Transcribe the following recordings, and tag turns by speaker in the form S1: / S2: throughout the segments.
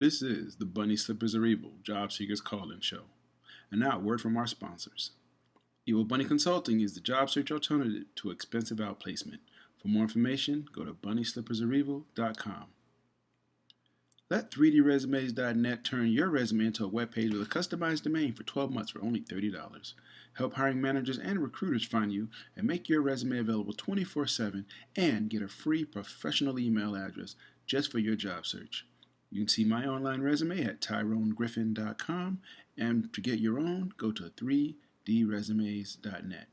S1: This is the Bunny Slippers Are Evil Job Seekers Call-In Show. And now, a word from our sponsors. Evil Bunny Consulting is the job search alternative to expensive outplacement. For more information, go to bunnyslippersareevil.com. Let 3dresumes.net turn your resume into a webpage with a customized domain for 12 months for only $30. Help hiring managers and recruiters find you and make your resume available 24/7 and get a free professional email address just for your job search. You can see my online resume at tyronegriffin.com, and to get your own, go to 3dresumes.net.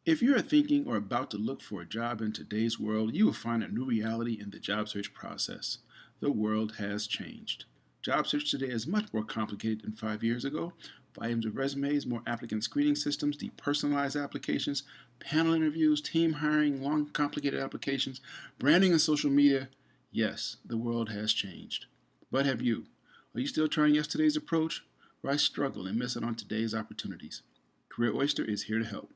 S1: If you are thinking or about to look for a job in today's world, you will find a new reality in the job search process. The world has changed. Job search today is much more complicated than 5 years ago. Volumes of resumes, more applicant screening systems, depersonalized applications, panel interviews, team hiring, long complicated applications, branding and social media. Yes, the world has changed. But have you? Are you still trying yesterday's approach? Why struggle and miss out on today's opportunities? Career Oyster is here to help.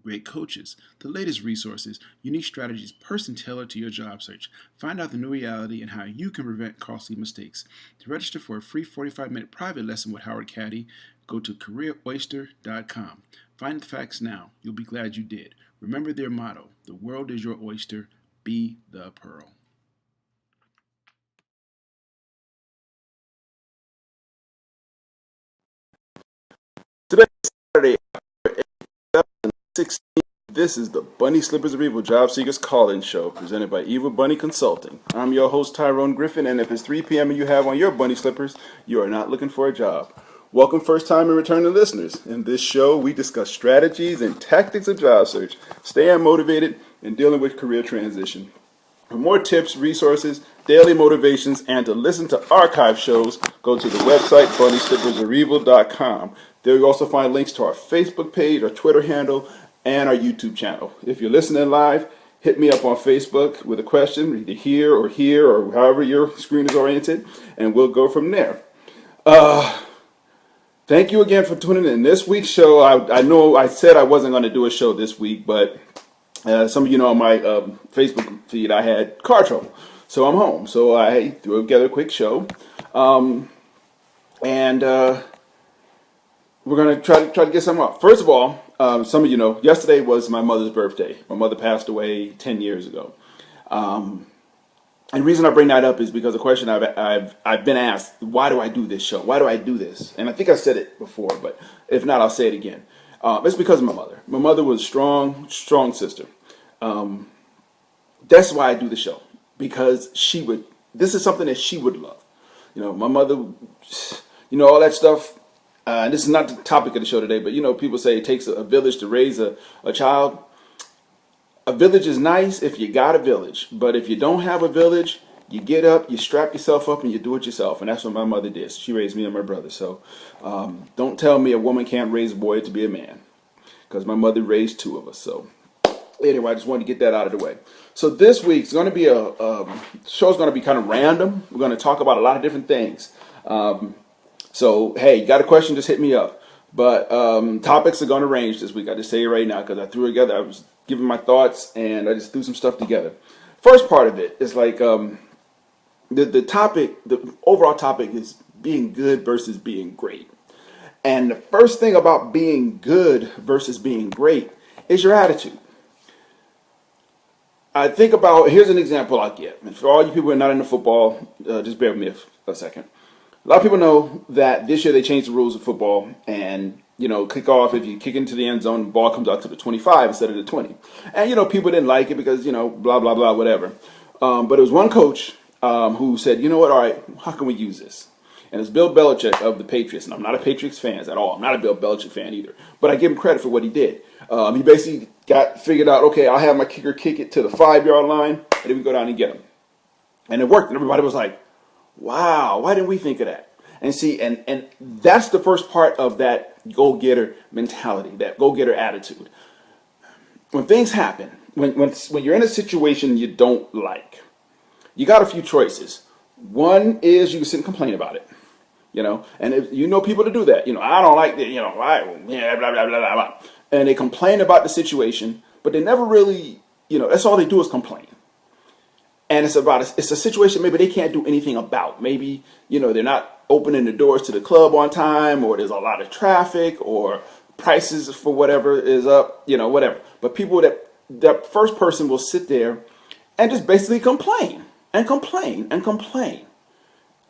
S1: Great coaches, the latest resources, unique strategies, person tailored to your job search. Find out the new reality and how you can prevent costly mistakes. To register for a free 45-minute private lesson with Howard Caddy, go to careeroyster.com. Find the facts now. You'll be glad you did. Remember their motto, the world is your oyster, be the pearl. Today is Saturday, October 2016. This is the Bunny Slippers of Evil Job Seekers Call-In Show, presented by Evil Bunny Consulting. I'm your host, Tyrone Griffin, and if it's 3 p.m. and you have on your bunny slippers, you are not looking for a job. Welcome first-time and returning listeners. In this show, we discuss strategies and tactics of job search, staying motivated, and dealing with career transition. For more tips, resources, daily motivations, and to listen to archive shows, go to the website bunnyslippersareevil.com. There you'll also find links to our Facebook page, our Twitter handle, and our YouTube channel. If you're listening live, hit me up on Facebook with a question, either here or however your screen is oriented, and we'll go from there. Thank you again for tuning in. This week's show, I know I said I wasn't going to do a show this week, but some of you know on my Facebook feed I had car trouble. So I'm home. So I threw together a quick show. And we're going to try to get something up. First of all, some of you know, yesterday was my mother's birthday. My mother passed away 10 years ago. And the reason I bring that up is because a question I've been asked, why do I do this show? Why do I do this? And I think I said it before, but if not, I'll say it again. It's because of my mother. My mother was a strong sister. That's why I do the show, because this is something that she would love. You know, my mother, you know, all that stuff. And this is not the topic of the show today, but you know, people say it takes a village to raise a child. A village is nice if you got a village, but if you don't have a village, you get up, you strap yourself up, and you do it yourself. And that's what my mother did. She raised me and my brother. So don't tell me a woman can't raise a boy to be a man, because my mother raised two of us. So anyway, I just wanted to get that out of the way. So this week's going to be show's going to be kind of random. We're going to talk about a lot of different things. So, hey, you got a question, just hit me up. But topics are going to range this week. I just say it right now because I threw it together. I was giving my thoughts, and I just threw some stuff together. First part of it is like the overall topic is being good versus being great. And the first thing about being good versus being great is your attitude. I think about, here's an example I'll give. And for all you people who are not into football, just bear with me a second. A lot of people know that this year they changed the rules of football, and you know, kickoff, if you kick into the end zone, the ball comes out to the 25 instead of the 20. And you know, people didn't like it because, you know, blah blah blah, whatever. But it was one coach who said, you know what, all right, how can we use this? And it's Bill Belichick of the Patriots, and I'm not a Patriots fan at all. I'm not a Bill Belichick fan either, but I give him credit for what he did. He basically figured out, okay, I'll have my kicker kick it to the 5-yard line, and then we go down and get him. And it worked, and everybody was like, wow, why didn't we think of that? And see, and that's the first part of that go-getter mentality, that go-getter attitude. When things happen, when you're in a situation you don't like, you got a few choices. One is you can sit and complain about it, you know, and if you know people to do that, you know, I don't like it, you know, blah, blah, blah, blah, blah. And they complain about the situation, but they never really, you know, that's all they do is complain. and it's a situation maybe they can't do anything about. Maybe, they're not opening the doors to the club on time, or there's a lot of traffic, or prices for whatever is up, whatever. But people that first person will sit there and just basically complain and complain and complain,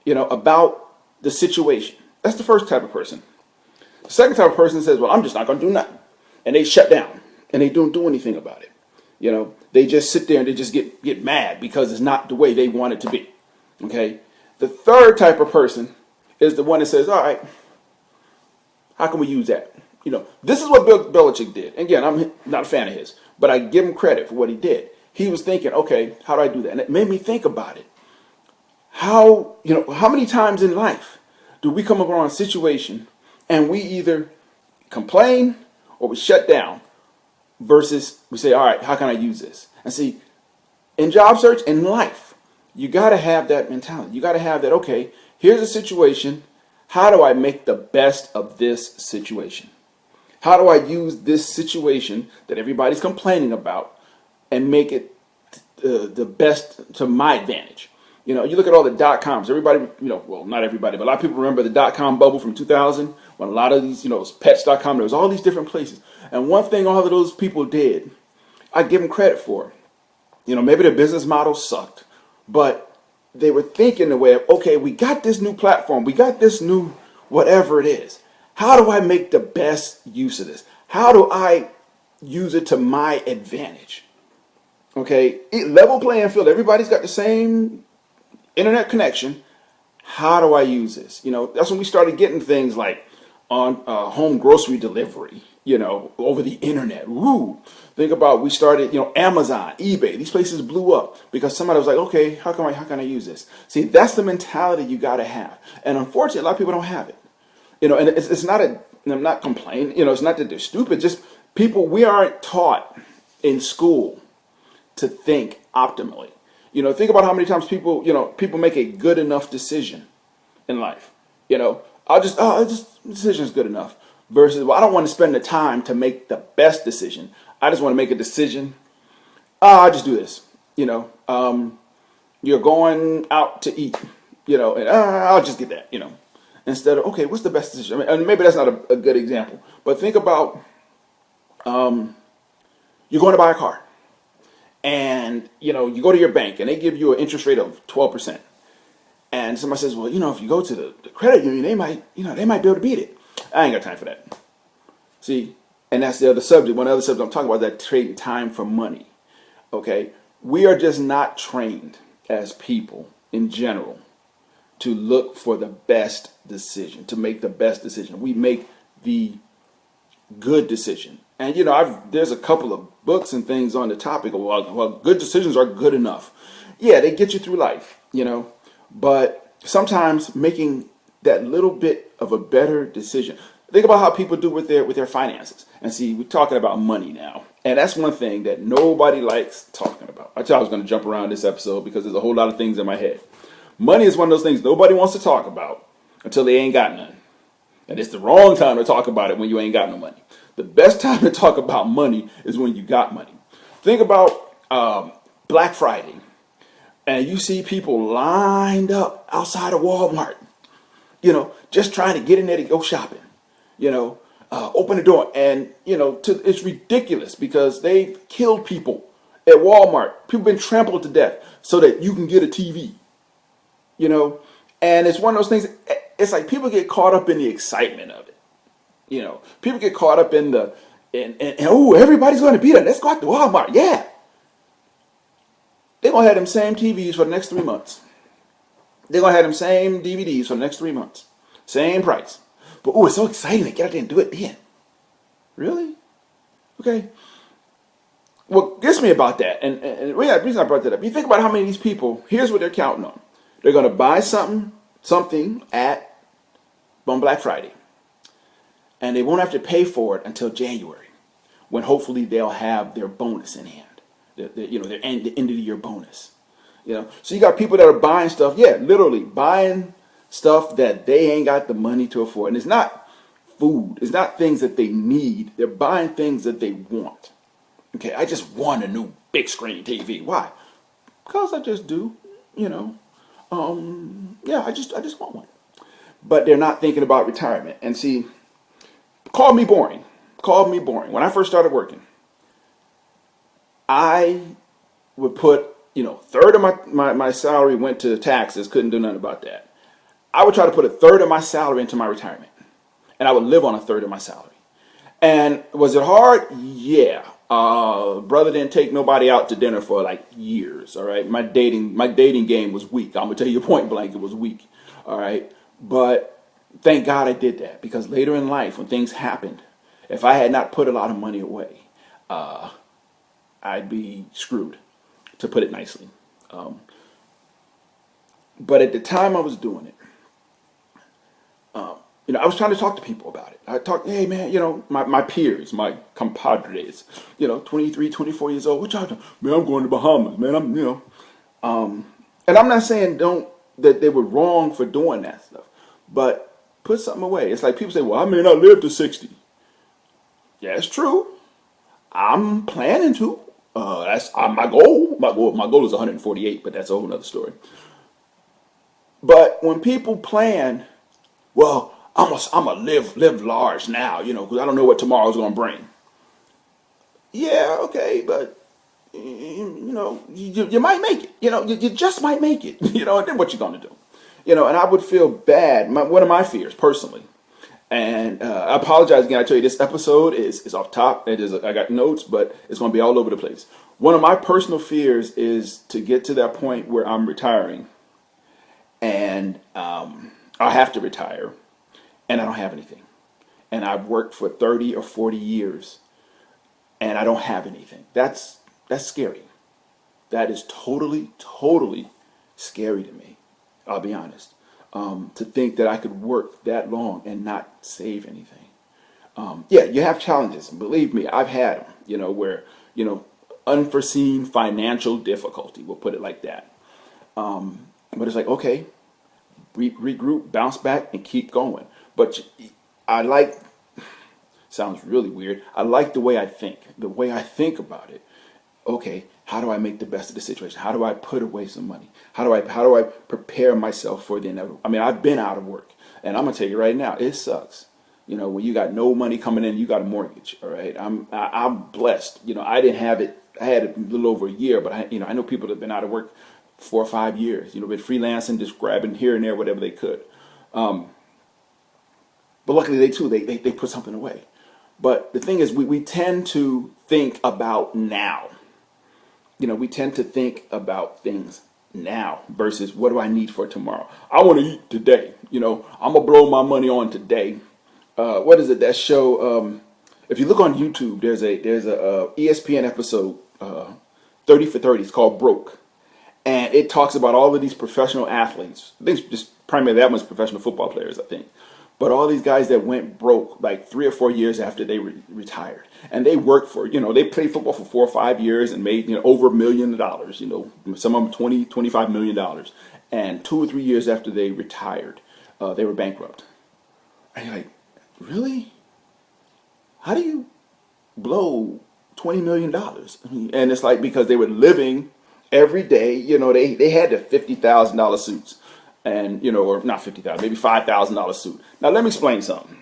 S1: about the situation. That's the first type of person. The second type of person says, well, I'm just not going to do nothing. And they shut down and they don't do anything about it. They just sit there and they just get mad because it's not the way they want it to be. Okay. The third type of person is the one that says, all right, how can we use that? This is what Bill Belichick did. Again, I'm not a fan of his, but I give him credit for what he did. He was thinking, okay, how do I do that? And it made me think about it. How many times in life do we come upon a situation and we either complain or we shut down versus we say, all right, how can I use this? And see, in job search, in life, you got to have that mentality. You got to have that, okay, here's a situation. How do I make the best of this situation? How do I use this situation that everybody's complaining about and make it the best to my advantage? You look at all the dot-coms. Everybody, well, not everybody, but a lot of people remember the dot-com bubble from 2000 when a lot of these, pets.com, there was all these different places. And one thing all of those people did, I give them credit for. Maybe their business model sucked, but they were thinking the way of, okay, we got this new platform. We got this new whatever it is. How do I make the best use of this? How do I use it to my advantage? Okay, level playing field. Everybody's got the same internet connection. How do I use this? That's when we started getting things like on home grocery delivery, over the internet. Woo! Think about, we started, Amazon, eBay. These places blew up because somebody was like, okay, how can I use this? See, that's the mentality you got to have. And unfortunately, a lot of people don't have it. And it's not I'm not complaining, it's not that they're stupid, just people, we aren't taught in school to think optimally. Think about how many times people make a good enough decision in life. Decision's good enough versus, well, I don't want to spend the time to make the best decision. I just want to make a decision. I'll just do this. You're going out to eat, and I'll just get that, instead of, okay, what's the best decision? And maybe that's not a good example, but think about, you're going to buy a car. And, you go to your bank and they give you an interest rate of 12%. And somebody says, well, if you go to the credit union, they might be able to beat it. I ain't got time for that. See, and that's the other subject. One other subject I'm talking about is that trading time for money. Okay. We are just not trained as people in general to look for the best decision, to make the best decision. We make the good decision. And, there's a couple of books and things on the topic of, well, good decisions are good enough. Yeah, they get you through life, but sometimes making that little bit of a better decision. Think about how people do with their finances. And see, we're talking about money now. And that's one thing that nobody likes talking about. I thought I was going to jump around this episode because there's a whole lot of things in my head. Money is one of those things nobody wants to talk about until they ain't got none. And it's the wrong time to talk about it when you ain't got no money. The best time to talk about money is when you got money. Think about Black Friday, and you see people lined up outside of Walmart, just trying to get in there to go shopping, open the door. And, it's ridiculous because they've killed people at Walmart. People been trampled to death so that you can get a TV, and it's one of those things. It's like people get caught up in the excitement of it. People get caught up in oh, everybody's going to be there. Let's go out to Walmart. Yeah. They're going to have them same TVs for the next 3 months. They're going to have them same DVDs for the next 3 months. Same price. But, oh, it's so exciting to get out there and do it then. Really? Okay. What gets me about that, and the reason I brought that up, you think about how many of these people, here's what they're counting on. They're going to buy something on Black Friday. And they won't have to pay for it until January, when hopefully they'll have their bonus in hand, their end of the year bonus. So you got people that are buying stuff, literally buying stuff that they ain't got the money to afford. And it's not food, it's not things that they need. They're buying things that they want. Okay, I just want a new big screen TV. Why? Because I just do, you know. Yeah, I just want one. But they're not thinking about retirement. And see, call me boring. Call me boring. When I first started working, I would put, third of my salary went to taxes, couldn't do nothing about that. I would try to put a third of my salary into my retirement. And I would live on a third of my salary. And was it hard? Yeah. Brother didn't take nobody out to dinner for like years. All right. My dating game was weak. I'm gonna tell you point blank, it was weak. All right. But thank God I did that, because later in life, when things happened, if I had not put a lot of money away, I'd be screwed, to put it nicely. Um, but at the time I was doing it, I was trying to talk to people about it. I talked, hey man, my peers, my compadres, 23, 24 years old. What y'all doing? Man, I'm going to Bahamas, man. And I'm not saying don't that they were wrong for doing that stuff, but put something away. It's like people say, well, I may not live to 60. Yeah, it's true. I'm planning to. That's my goal. My goal is 148, but that's a whole nother story. But when people plan, well, I'm gonna live large now, because I don't know what tomorrow's gonna bring. Yeah, okay, but you might make it. You just might make it. And then what you gonna do? And I would feel bad. One of my fears, personally, and I apologize again. I tell you, this episode is off top. I got notes, but it's gonna be all over the place. One of my personal fears is to get to that point where I'm retiring, and I have to retire, and I don't have anything. And I've worked for 30 or 40 years, and I don't have anything. That's scary. That is totally, totally scary to me. I'll be honest. To think that I could work that long and not save anything. Yeah, you have challenges. And believe me, I've had them, where, unforeseen financial difficulty, we'll put it like that. But it's like, okay, regroup, bounce back, and keep going. But I like, sounds really weird. I like the way I think, about it. Okay, how do I make the best of the situation? How do I put away some money? How do I prepare myself for the inevitable? I mean, I've been out of work, and I'm gonna tell you right now, it sucks. When you got no money coming in, you got a mortgage. All right, I'm blessed. I didn't have it. I had it a little over a year, but I know people that have been out of work 4 or 5 years. Been freelancing, just grabbing here and there whatever they could. But luckily they put something away. But the thing is, we tend to think about now. We tend to think about things now versus what do I need for tomorrow. I want to eat today. I'm gonna blow my money on today. What is it? That show. If you look on YouTube, there's a ESPN episode, 30 for 30. It's called Broke, and it talks about all of these professional athletes. I think just primarily that one's professional football players, I think. But all these guys that went broke like 3 or 4 years after they retired, and they worked for, they played football for 4 or 5 years and made, over $1 million, some of them 20, $25 million. And 2 or 3 years after they retired, they were bankrupt. And you're like, really? How do you blow $20 million? And it's like, because they were living every day, they had the $50,000 suits. And, or not 50,000, maybe $5,000 suit. Now, let me explain something.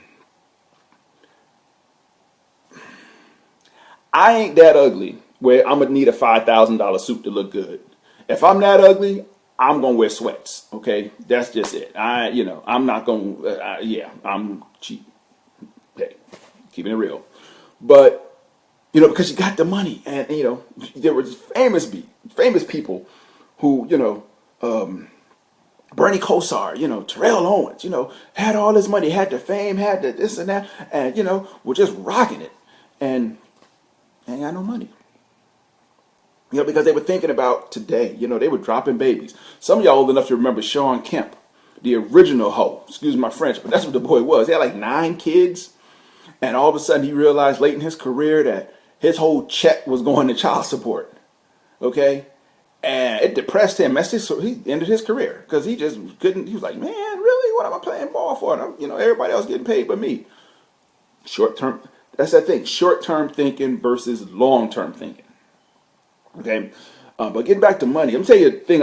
S1: I ain't that ugly where I'm going to need a $5,000 suit to look good. If I'm that ugly, I'm going to wear sweats. Okay. That's just it. I'm not going to, yeah, I'm cheap. Okay. Keeping it real. But, because you got the money, and, there were famous people who, Bernie Kosar, Terrell Owens, had all this money, had the fame, had the this and that, and, were just rocking it. And ain't got no money. Because they were thinking about today. They were dropping babies. Some of y'all old enough to remember Sean Kemp, the original hoe. Excuse my French, but that's what the boy was. He had like 9 kids. And all of a sudden he realized late in his career that his whole check was going to child support. Okay? And it depressed him. He ended his career because he just couldn't. He was like, man, really? What am I playing ball for? And everybody else getting paid but me. Short term. That's that thing. Short term thinking versus long term thinking. Okay. But getting back to money, I'm tell you a thing.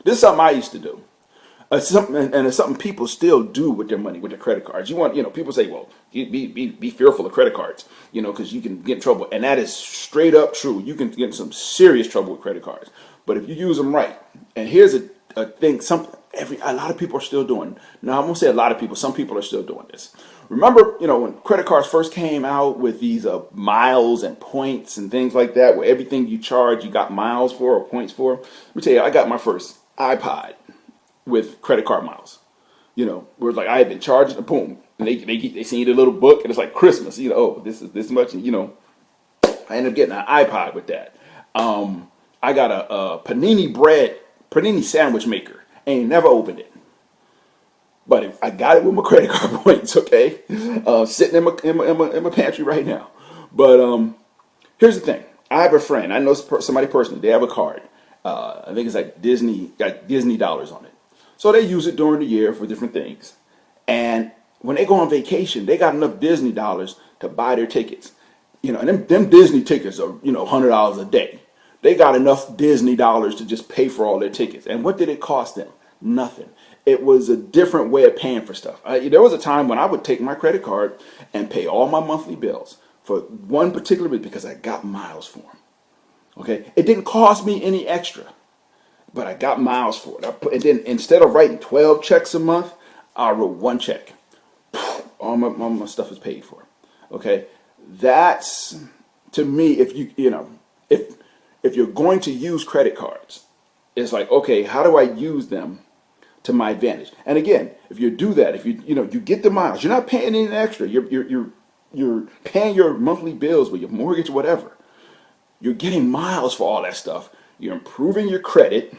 S1: This is something I used to do. And it's something people still do with their money, with their credit cards. People say, well, be fearful of credit cards, because you can get in trouble. And that is straight up true. You can get in some serious trouble with credit cards. But if you use them right, and here's a thing, a lot of people are still doing. Now, I'm going to say a lot of people, some people are still doing this. Remember, when credit cards first came out with these miles and points and things like that, where everything you charge, you got miles for or points for. Let me tell you, I got my first iPod with credit card miles. Where it's like I had been charging, boom, and they send you the little book, and it's like Christmas. Oh, this is this much. And, I ended up getting an iPod with that. I got a panini sandwich maker. Ain't never opened it, but I got it with my credit card points. Okay, sitting in my pantry right now. But here's the thing: I have a friend. I know somebody personally. They have a card. I think it's like got Disney dollars on it. So they use it during the year for different things. And when they go on vacation, they got enough Disney dollars to buy their tickets. And them Disney tickets are, $100 a day. They got enough Disney dollars to just pay for all their tickets. And what did it cost them? Nothing. It was a different way of paying for stuff. There was a time when I would take my credit card and pay all my monthly bills for one particular reason, because I got miles for them. Okay? It didn't cost me any extra, but I got miles for it. And then instead of writing 12 checks a month, I wrote one check. All my stuff is paid for. Okay? That's, to me, if you're going to use credit cards, it's like, okay, how do I use them to my advantage? And again, if you do that, if you get the miles, you're not paying any extra. You're paying your monthly bills with your mortgage, whatever. You're getting miles for all that stuff. You're improving your credit.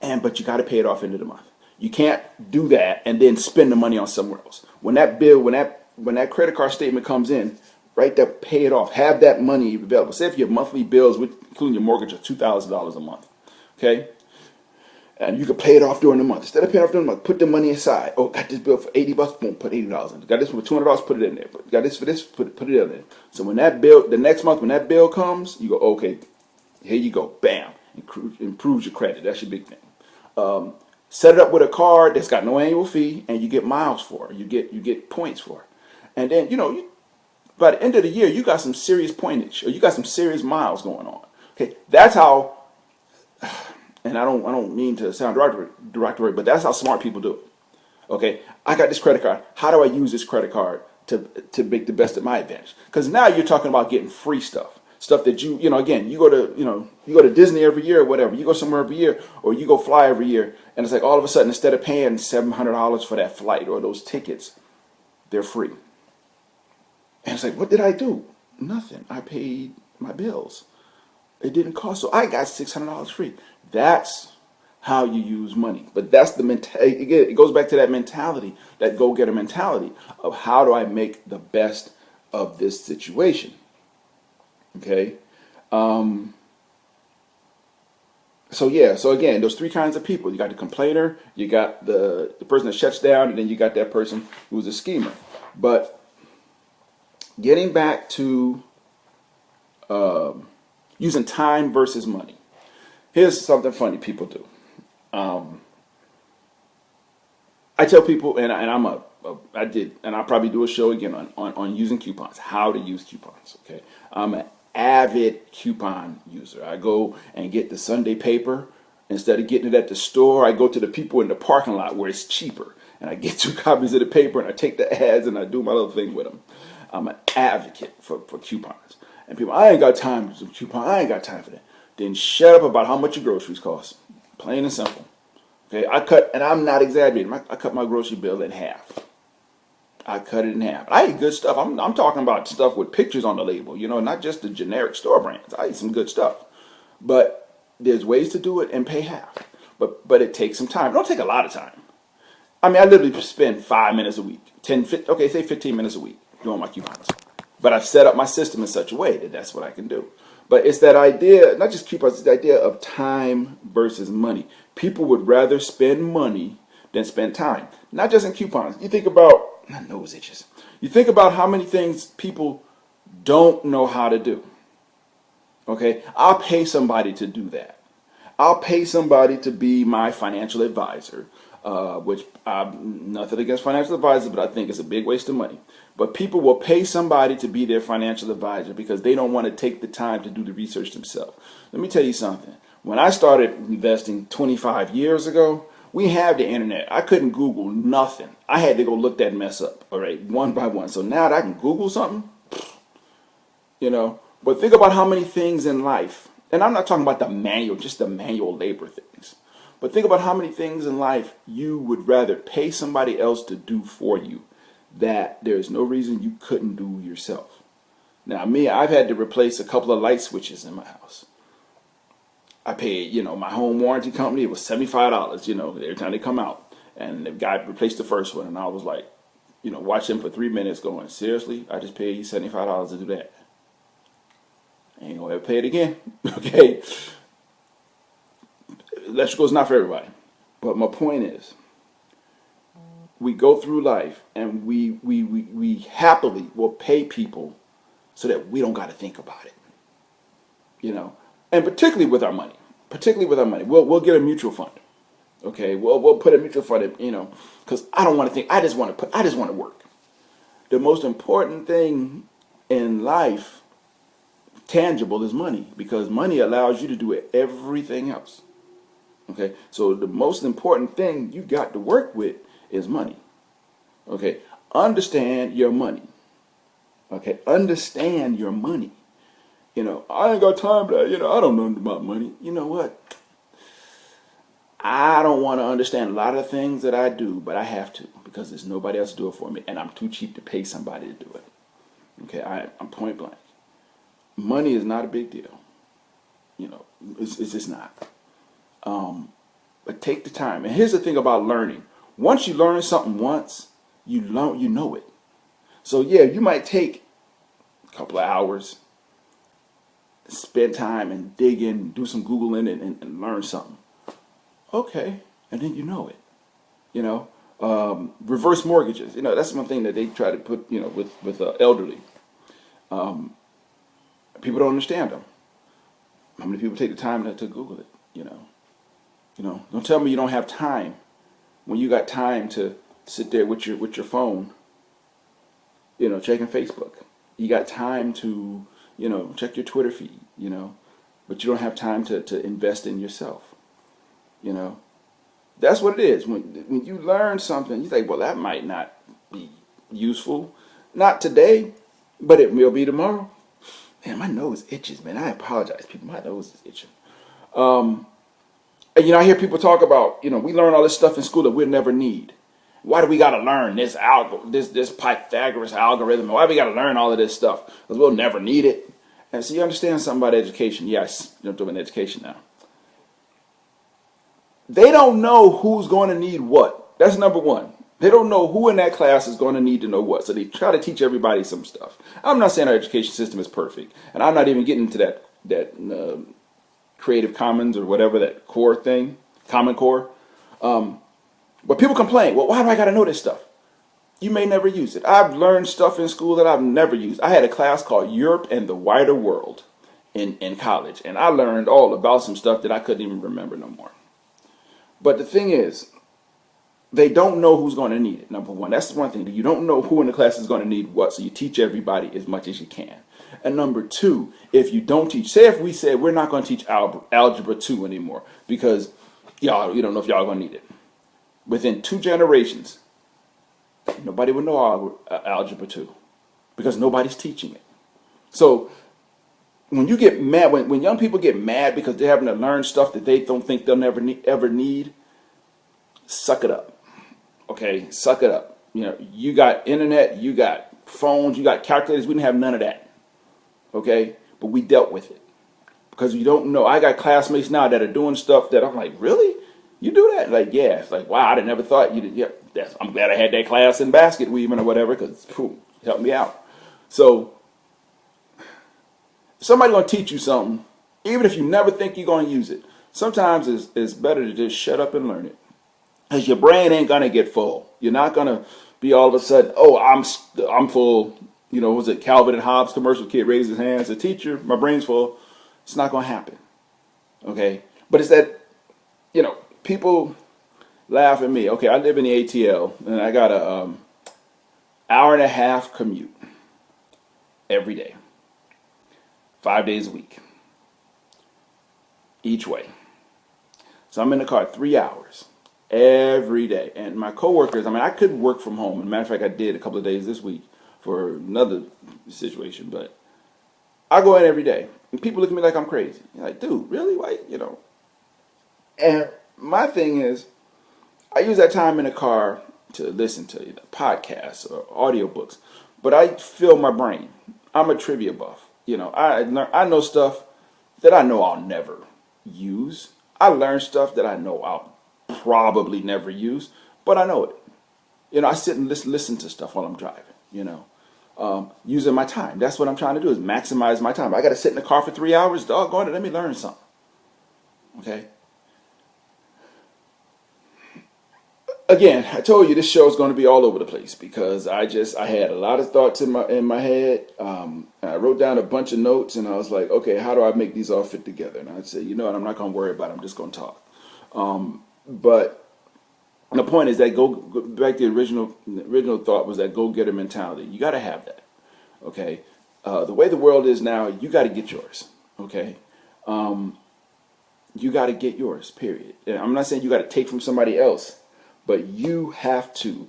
S1: But you got to pay it off into the month. You can't do that and then spend the money on somewhere else. When that credit card statement comes in, right there, pay it off. Have that money available. Say if your monthly bills, including your mortgage, are $2,000 a month, okay? And you can pay it off during the month. Instead of paying off during the month, put the money aside. Oh, got this bill for $80, boom, put $80 in. Got this for $200, put it in there. Got this for this, put it in there. So when that bill, the next month, when that bill comes, you go, okay, here you go, bam, improves your credit. That's your big thing. Set it up with a card that's got no annual fee, and you get miles for it. You get points for it. And then, by the end of the year, you got some serious pointage, or you got some serious miles going on. Okay, that's how, and I don't mean to sound derogatory, but that's how smart people do it. Okay, I got this credit card. How do I use this credit card to make the best of my advantage? Because now you're talking about getting free stuff that again, you go to Disney every year or whatever. You go somewhere every year, or you go fly every year, and it's like all of a sudden, instead of paying $700 for that flight or those tickets, they're free. And it's like, what did I do? Nothing. I paid my bills. It didn't cost, so I got $600 free. That's how you use money. But that's the mentality. Again, it goes back to that mentality, that go-getter mentality of how do I make the best of this situation. Okay. So again, those three kinds of people. You got the complainer, you got the person that shuts down, and then you got that person who's a schemer. But getting back to using time versus money. Here's something funny people do. I tell people, and I'll probably do a show again on using coupons, how to use coupons. Okay, I'm an avid coupon user. I go and get the Sunday paper. Instead of getting it at the store, I go to the people in the parking lot where it's cheaper, and I get 2 copies of the paper, and I take the ads and I do my little thing with them. I'm an advocate for coupons. And people, I ain't got time for some coupons. I ain't got time for that. Then shut up about how much your groceries cost. Plain and simple. Okay, and I'm not exaggerating. I cut my grocery bill in half. I cut it in half. I eat good stuff. I'm talking about stuff with pictures on the label, not just the generic store brands. I eat some good stuff. But there's ways to do it and pay half. But it takes some time. It don't take a lot of time. I mean, I literally spend 5 minutes a week. Say 15 minutes a week doing my coupons. But I've set up my system in such a way that that's what I can do. But it's that idea, not just coupons, it's the idea of time versus money. People would rather spend money than spend time. Not just in coupons. You think about, my nose itches. You think about how many things people don't know how to do. Okay, I'll pay somebody to do that. I'll pay somebody to be my financial advisor, which I'm nothing against financial advisors, but I think it's a big waste of money. But people will pay somebody to be their financial advisor because they don't want to take the time to do the research themselves. Let me tell you something. When I started investing 25 years ago, we had the internet. I couldn't Google nothing. I had to go look that mess up, all right, one by one. So now that I can Google something, you know, but think about how many things in life, and I'm not talking about the manual, just the manual labor things, but think about how many things in life you would rather pay somebody else to do for you that there's no reason you couldn't do yourself. Now, me, I've had to replace a couple of light switches in my house. I paid, my home warranty company, it was $75, every time they come out. And the guy replaced the first one, and I was like, watch him for 3 minutes going, seriously? I just paid you $75 to do that. I ain't gonna ever pay it again. Okay? Electrical is not for everybody. But my point is, we go through life and we happily will pay people so that we don't got to think about it. And particularly with our money. We'll get a mutual fund. Okay, we'll put a mutual fund in, because I don't want to think. I just want to work. The most important thing in life, tangible, is money, because money allows you to do everything else. Okay, so the most important thing you got to work with is money. Okay, understand your money. Okay, understand your money. I ain't got time for that. I don't know about money. You know what? I don't want to understand a lot of things that I do, but I have to, because there's nobody else to do it for me, and I'm too cheap to pay somebody to do it. Okay, I'm point blank. Money is not a big deal. It's just not. But take the time. And here's the thing about learning. Once you learn something once, you know it. So yeah, you might take a couple of hours, spend time and dig in, do some Googling and learn something. Okay, and then you know it. Reverse mortgages. That's one thing that they try to put, with elderly. People don't understand them. How many people take the time to Google it? Don't tell me you don't have time when you got time to sit there with your phone, checking Facebook. You got time to, check your Twitter feed, but you don't have time to invest in yourself. That's what it is. When you learn something, you think, well, that might not be useful. Not today, but it will be tomorrow. Man, my nose itches, man. I apologize, people. My nose is itching. And, I hear people talk about, we learn all this stuff in school that we'll never need. Why do we got to learn this Pythagoras algorithm? Why do we got to learn all of this stuff? Because we'll never need it. And so you understand something about education. Yeah, I'm doing education now. They don't know who's going to need what. That's number one. They don't know who in that class is going to need to know what. So they try to teach everybody some stuff. I'm not saying our education system is perfect. And I'm not even getting into that Creative Commons or whatever, that core thing, Common Core. But people complain, well, why do I got to know this stuff? You may never use it. I've learned stuff in school that I've never used. I had a class called Europe and the Wider World in college. And I learned all about some stuff that I couldn't even remember no more. But the thing is, they don't know who's going to need it, number one. That's the one thing. You don't know who in the class is going to need what, so you teach everybody as much as you can. And number two, if you don't teach, say if we said we're not going to teach Algebra 2 anymore because you don't know if y'all are going to need it. Within 2 generations, nobody would know Algebra 2 because nobody's teaching it. So when you get mad, when young people get mad because they're having to learn stuff that they don't think they'll never ever need, suck it up. Okay, suck it up. You got internet, you got phones, you got calculators. We didn't have none of that. Okay, but we dealt with it because you don't know. I got classmates now that are doing stuff that I'm like, really? You do that? Like, yeah. It's like, wow, I never thought you did. Yeah, I'm glad I had that class in basket weaving or whatever because it helped me out. So somebody's going to teach you something, even if you never think you're going to use it. Sometimes it's better to just shut up and learn it. Because your brain ain't going to get full. You're not going to be all of a sudden, oh, I'm full. Was it Calvin and Hobbes commercial? Kid raised his hand, said, teacher, my brain's full. It's not going to happen. Okay. But it's that, people laugh at me. Okay. I live in the ATL and I got a hour and a half commute every day, 5 days a week, each way. So I'm in the car 3 hours every day. And my coworkers, I could work from home. As a matter of fact, I did a couple of days this week for another situation, but I go in every day. And people look at me like I'm crazy. You're like, dude, really? Why, And my thing is, I use that time in the car to listen to either podcasts or audiobooks, but I fill my brain. I'm a trivia buff. I know stuff that I know I'll never use. I learn stuff that I know I'll probably never use, but I know it. I sit and listen to stuff while I'm driving, using my time. That's what I'm trying to do, is maximize my time. I got to sit in the car for 3 hours. Doggone it, let me learn something. Okay? Again, I told you this show is going to be all over the place because I had a lot of thoughts in my head. I wrote down a bunch of notes and I was like, okay, how do I make these all fit together? And I said, you know what, I'm not going to worry about it. I'm just going to talk. But the point is that go back to the original thought was that go-getter mentality. You got to have that. Okay, the way the world is now, you got to get yours. Okay, you got to get yours. Period. And I'm not saying you got to take from somebody else. But you have to,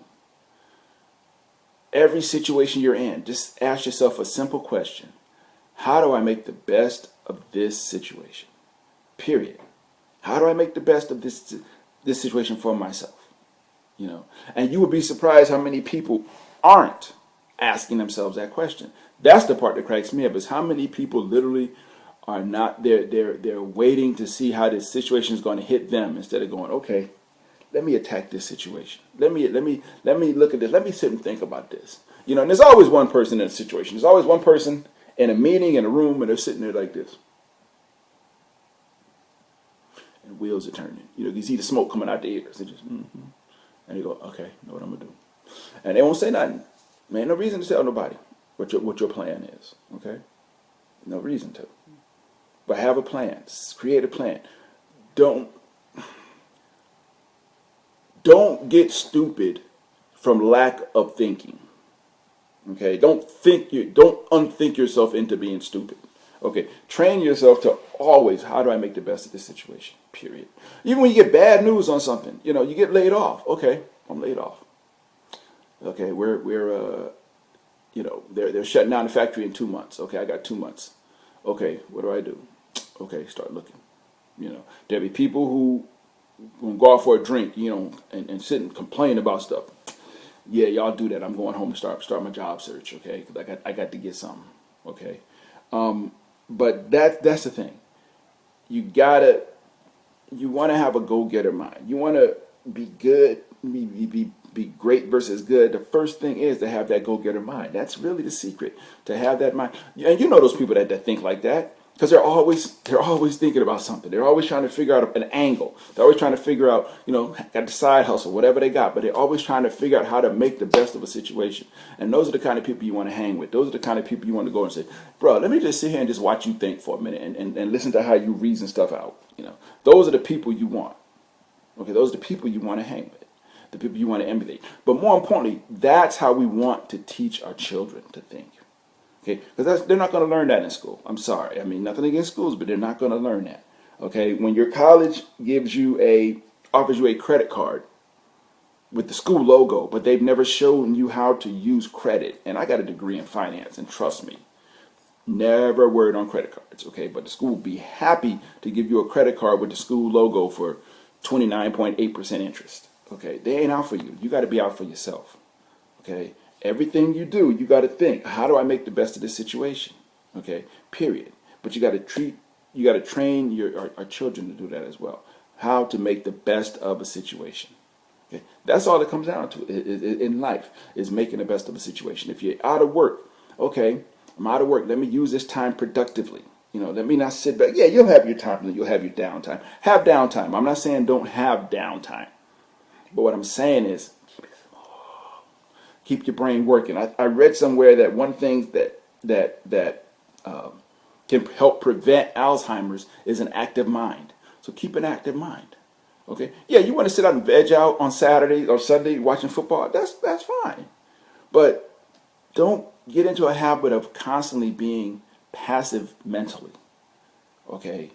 S1: every situation you're in, just ask yourself a simple question. How do I make the best of this situation? Period. How do I make the best of this situation for myself? And you would be surprised how many people aren't asking themselves that question. That's the part that cracks me up, is how many people literally are not, they're waiting to see how this situation is going to hit them instead of going, okay, let me attack this situation. Let me look at this. Let me sit and think about this. And there's always one person in a situation. There's always one person in a meeting, in a room, and they're sitting there like this. And wheels are turning. You see the smoke coming out their ears. They just, And you go, okay, I know what I'm going to do. And they won't say nothing. Man, no reason to tell nobody what your plan is. Okay? No reason to. But have a plan. Create a plan. Don't get stupid from lack of thinking. Okay, don't unthink yourself into being stupid. Okay, train yourself to always, how do I make the best of this situation? Period. Even when you get bad news on something, you get laid off. Okay, I'm laid off. Okay, they're shutting down the factory in 2 months. Okay, I got 2 months. Okay, what do I do? Okay, start looking. There'll be people who go out for a drink, and sit and complain about stuff. Yeah, y'all do that. I'm going home to start my job search, okay? Because I got to get something, okay? But that's the thing. You want to have a go-getter mind. You want to be good, be great versus good. The first thing is to have that go-getter mind. That's really the secret, to have that mind. And those people that think like that. Because they're always thinking about something. They're always trying to figure out an angle. They're always trying to figure out, got the side hustle, whatever they got. But they're always trying to figure out how to make the best of a situation. And those are the kind of people you want to hang with. Those are the kind of people you want to go and say, bro, let me just sit here and just watch you think for a minute and listen to how you reason stuff out. Those are the people you want. Okay, those are the people you want to hang with. The people you want to emulate. But more importantly, that's how we want to teach our children to think. Okay, because they're not going to learn that in school. I'm sorry. Nothing against schools, but they're not going to learn that. Okay, when your college offers you a credit card with the school logo, but they've never shown you how to use credit. And I got a degree in finance, and trust me, never a word on credit cards. Okay, but the school will be happy to give you a credit card with the school logo for 29.8% interest. Okay, they ain't out for you. You got to be out for yourself. Okay. Everything you do, you got to think, how do I make the best of this situation? Okay, period. But you got to train our children to do that as well. How to make the best of a situation. Okay, that's all it comes down to in life, is making the best of a situation. If you're out of work, okay, I'm out of work. Let me use this time productively. Let me not sit back. Yeah, you'll have your time. You'll have your downtime. Have downtime. I'm not saying don't have downtime. But what I'm saying is, keep your brain working. I read somewhere that one thing that can help prevent Alzheimer's is an active mind. So keep an active mind. Okay? Yeah, you want to sit out and veg out on Saturday or Sunday watching football, that's fine. But don't get into a habit of constantly being passive mentally. Okay?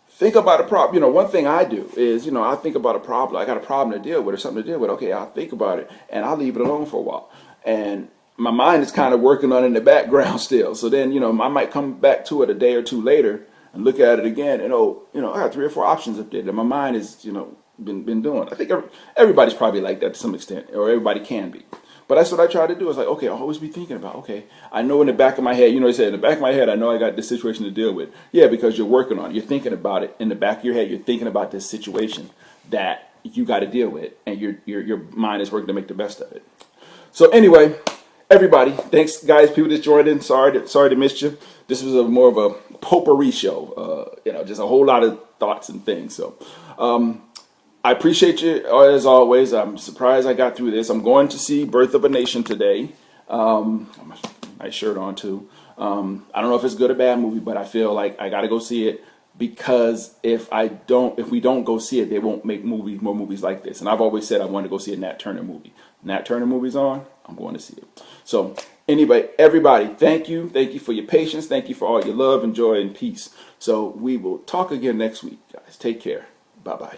S1: Think about a problem. One thing I do is, I think about a problem. I got a problem to deal with or something to deal with. Okay, I'll think about it and I'll leave it alone for a while. And my mind is kind of working on it in the background still. So then, I might come back to it a day or two later and look at it again and, I got 3 or 4 options up there that my mind is, been doing. I think everybody's probably like that to some extent, or everybody can be. But that's what I try to do. Is like, okay, I'll always be thinking about, okay, I know in the back of my head, they say in the back of my head, I know I got this situation to deal with. Yeah, because you're working on it. You're thinking about it in the back of your head. You're thinking about this situation that you got to deal with, and your mind is working to make the best of it. So anyway, everybody, thanks guys, people that joined in. Sorry to miss you. This was more of a potpourri show. Just a whole lot of thoughts and things. So. I appreciate you as always. I'm surprised I got through this. I'm going to see Birth of a Nation today. Nice shirt on too. I don't know if it's a good or bad movie, but I feel like I got to go see it because if we don't go see it, they won't make more movies like this. And I've always said I want to go see a Nat Turner movie. Nat Turner movie's on. I'm going to see it. So anyway, everybody, thank you for your patience. Thank you for all your love and joy and peace. So we will talk again next week, guys. Take care. Bye bye.